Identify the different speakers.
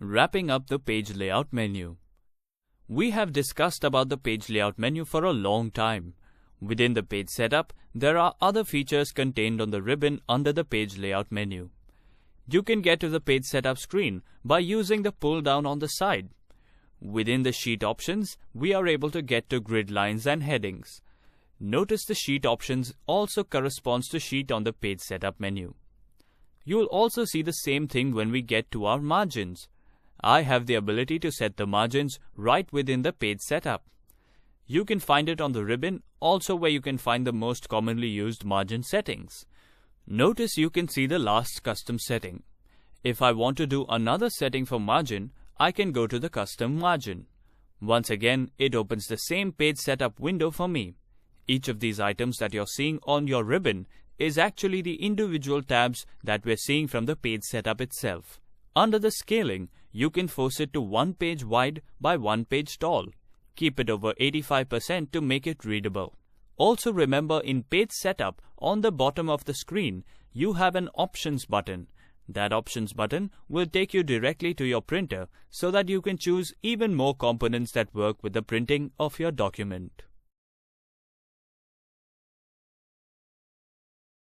Speaker 1: Wrapping up the page layout menu. We have discussed about the page layout menu for a long time. Within the page setup, there are other features contained on the ribbon under the page layout menu. You can get to the page setup screen by using the pull down on the side. Within the sheet options, we are able to get to grid lines and headings. Notice the sheet options also corresponds to sheet on the page setup menu. You will also see the same thing when we get to our margins. I have the ability to set the margins right within the page setup. You can find it on the ribbon, also where you can find the most commonly used margin settings. Notice you can see the last custom setting. If I want to do another setting for margin, I can go to the custom margin. Once again, it opens the same page setup window for me. Each of these items that you're seeing on your ribbon is actually the individual tabs that we're seeing from the page setup itself. Under the scaling, you can force it to 1 page wide by 1 page tall. Keep it over 85% to make it readable. Also remember, in page setup, on the bottom of the screen, you have an options button. That options button will take you directly to your printer so that you can choose even more components that work with the printing of your document.